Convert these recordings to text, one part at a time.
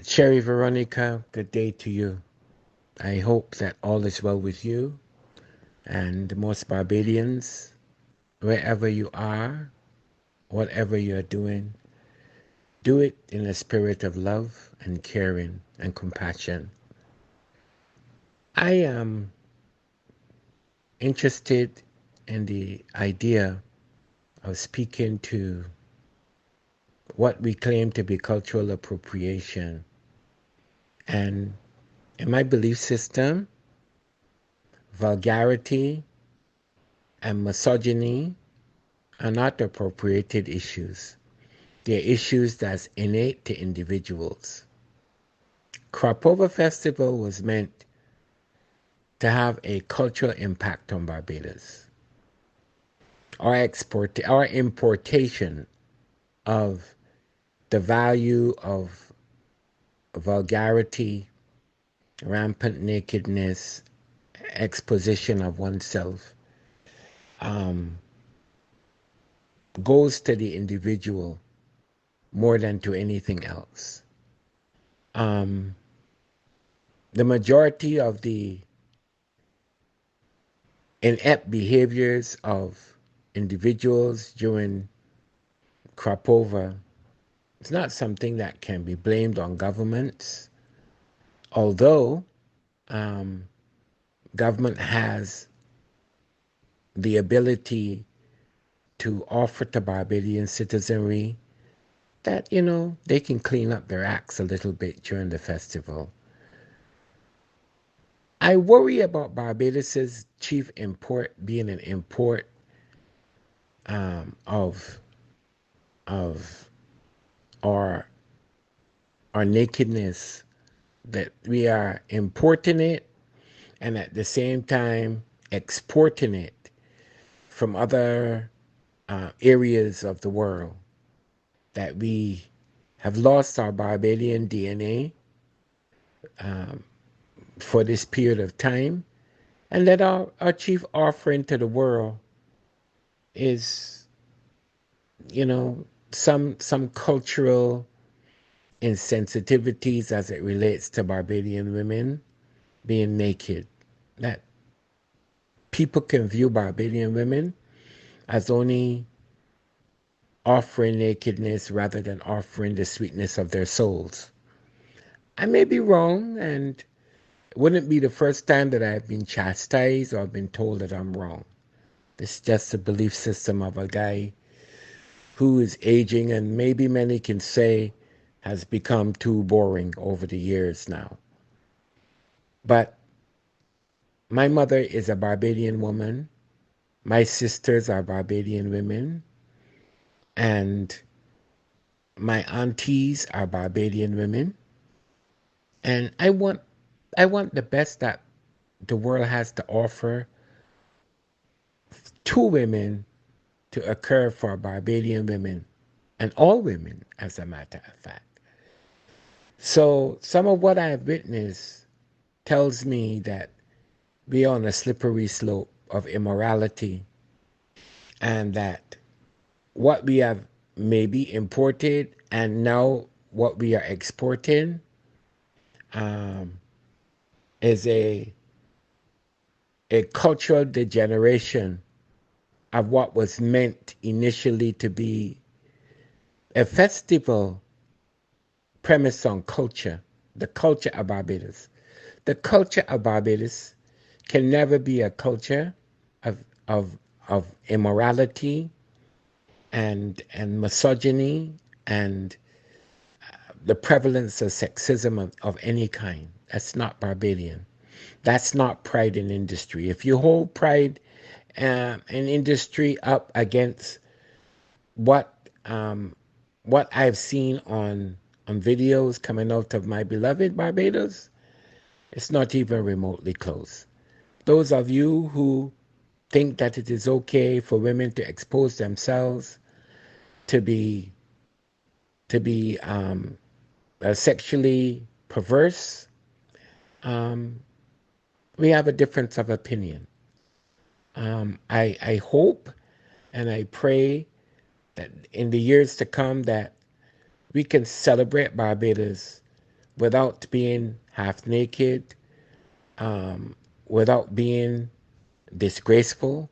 Sherry Veronica, good day to you. I hope that all is well with you and most Barbadians, wherever you are, whatever you're doing, do it in a spirit of love and caring and compassion. I am interested in the idea of speaking to what we claim to be cultural appropriation. And in my belief system, vulgarity and misogyny are not appropriated issues. They're issues that's innate to individuals. Crop Over Festival was meant to have a cultural impact on Barbados. Our importation of the value of vulgarity, rampant nakedness, exposition of oneself, um, goes to the individual more than to anything else. Um, the majority of the inept behaviors of individuals during crop over, it's not something that can be blamed on governments, although um, government has the ability to offer to Barbadian citizenry that, they can clean up their acts a little bit during the festival. I worry about Barbados's chief import being an import of of our nakedness, that we are importing it and at the same time exporting it from other areas of the world, that we have lost our Barbadian DNA for this period of time, and that our chief offering to the world is, some cultural insensitivities as it relates to Barbadian women being naked. That people can view Barbadian women as only offering nakedness rather than offering the sweetness of their souls. I may be wrong, and it wouldn't be the first time that I've been chastised or been told that I'm wrong. This is just a belief system of a guy who is aging and maybe many can say has become too boring over the years now. But my mother is a Barbadian woman. My sisters are Barbadian women. And my aunties are Barbadian women. And I want the best that the world has to offer to women to occur for Barbadian women and all women, as a matter of fact. So some of what I have witnessed tells me that we are on a slippery slope of immorality, and that what we have maybe imported and now what we are exporting um, is a cultural degeneration of what was meant initially to be a festival premised on culture, the culture of Barbados. The culture of Barbados can never be a culture of of of immorality and misogyny and the prevalence of sexism of any kind. That's not Barbadian. That's not pride in industry. If you hold pride in industry up against what what I've seen on videos coming out of my beloved Barbados, it's not even remotely close. Those of you who think that it is okay for women to expose themselves to be sexually perverse, um, we have a difference of opinion. I hope and I pray that in the years to come that we can celebrate Barbados without being half naked, without being disgraceful,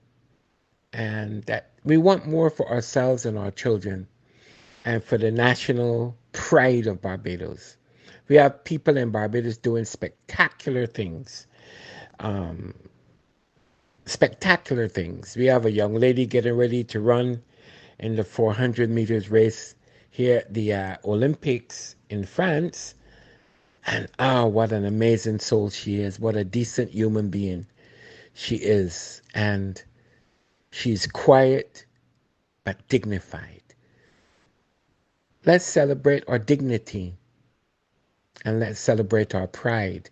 and that we want more for ourselves and our children and for the national pride of Barbados. We have people in Barbados doing spectacular things. Um, Spectacular things. We have a young lady getting ready to run in the 400 meters race here at the Olympics in France. And what an amazing soul she is. What a decent human being she is. And she's quiet but dignified. Let's celebrate our dignity and let's celebrate our pride.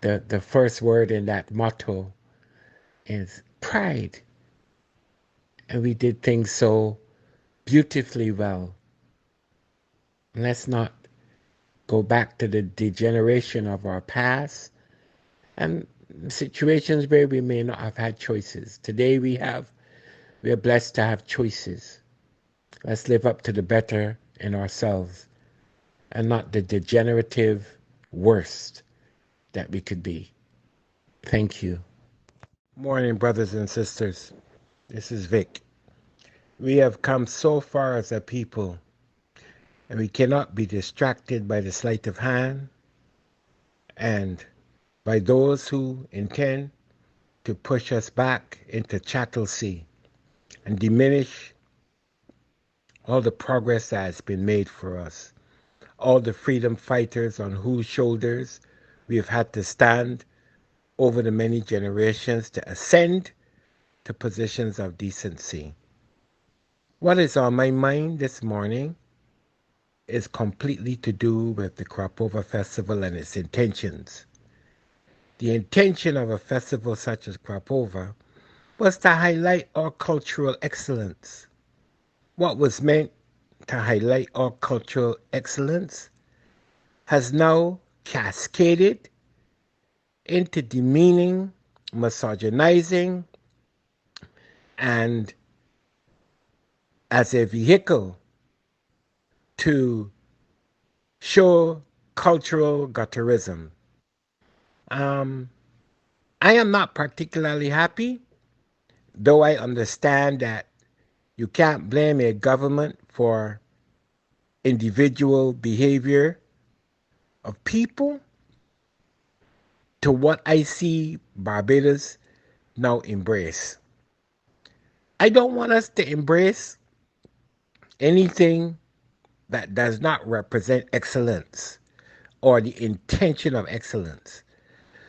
The first word in that motto is pride. And we did things so beautifully well. Let's not go back to the degeneration of our past and situations where we may not have had choices. Today we are blessed to have choices. Let's live up to the better in ourselves and not the degenerative worst that we could be. Thank you. Morning, brothers and sisters. This is Vic. We have come so far as a people, and we cannot be distracted by the sleight of hand and by those who intend to push us back into chattel-sea and diminish all the progress that has been made for us, all the freedom fighters on whose shoulders we have had to stand over the many generations to ascend to positions of decency. What is on my mind this morning is completely to do with the Krapover Festival and its intentions. The intention of a festival such as Krapover was to highlight our cultural excellence. What was meant to highlight our cultural excellence has now cascaded into demeaning, misogynizing, and as a vehicle to show cultural gutterism. I am not particularly happy, though I understand that you can't blame a government for individual behavior of people, to what I see Barbados now embrace. I don't want us to embrace anything that does not represent excellence or the intention of excellence.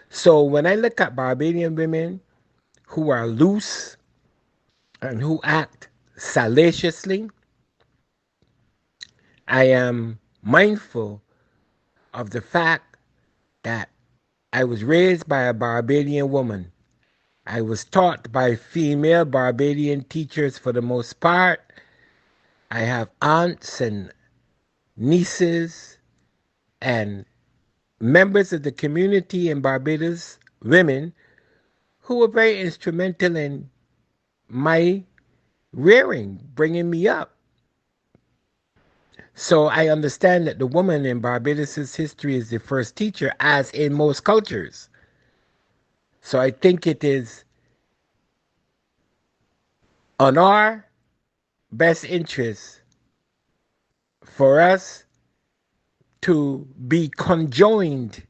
So when I look at Barbadian women who are loose and who act salaciously, I am mindful of the fact that I was raised by a Barbadian woman. I was taught by female Barbadian teachers for the most part. I have aunts and nieces and members of the community in Barbados, women, who were very instrumental in my rearing, bringing me up. So I understand that the woman in Barbados' history is the first teacher, as in most cultures. So I think it is on our best interest for us to be conjoined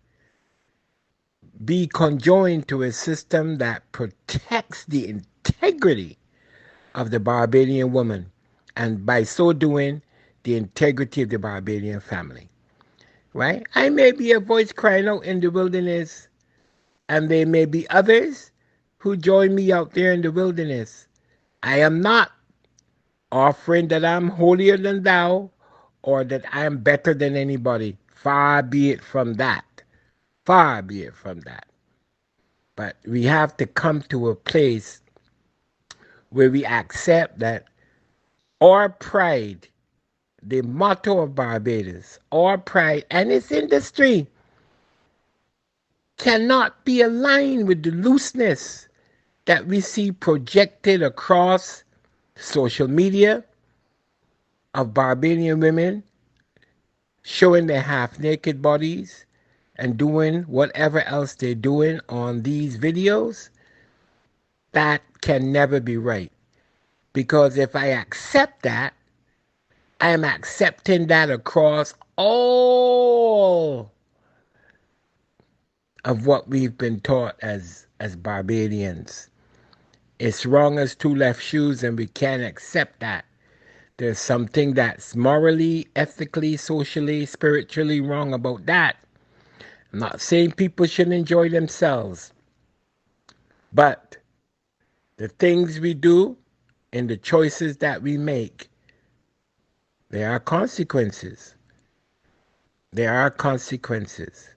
to a system that protects the integrity of the Barbadian woman, and by so doing, the integrity of the Barbadian family. Right? I may be a voice crying out in the wilderness, and there may be others who join me out there in the wilderness. I am not offering that I'm holier than thou or that I am better than anybody. Far be it from that. Far be it from that. But we have to come to a place where we accept that our pride, the motto of Barbados, our pride and its industry, cannot be aligned with the looseness that we see projected across social media of Barbadian women showing their half-naked bodies and doing whatever else they're doing on these videos, that can never be right. Because if I accept that, I am accepting that across all of what we've been taught as Barbadians. It's wrong as two left shoes, and we can't accept that. There's something that's morally, ethically, socially, spiritually wrong about that. I'm not saying people shouldn't enjoy themselves, but the things we do and the choices that we make, there are consequences. There are consequences.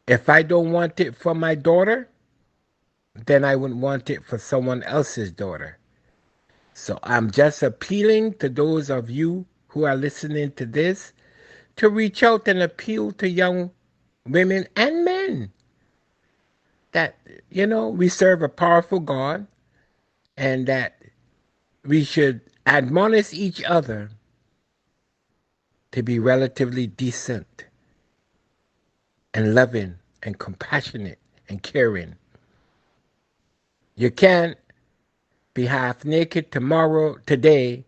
If I don't want it for my daughter, then I wouldn't want it for someone else's daughter. So I'm just appealing to those of you who are listening to this to reach out and appeal to young women and men that, we serve a powerful God, and that we should admonish each other to be relatively decent and loving and compassionate and caring. You can't be half naked today.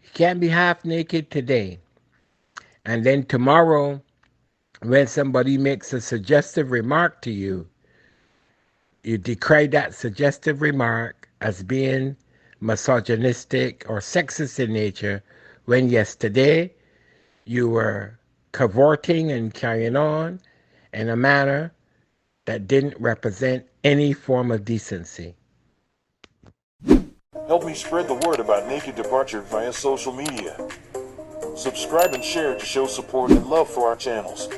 You can't be half naked today. And then tomorrow, when somebody makes a suggestive remark to you, you decry that suggestive remark as being misogynistic or sexist in nature, when yesterday you were cavorting and carrying on in a manner that didn't represent any form of decency. Help me spread the word about Naked Departure via social media. Subscribe and share to show support and love for our channels.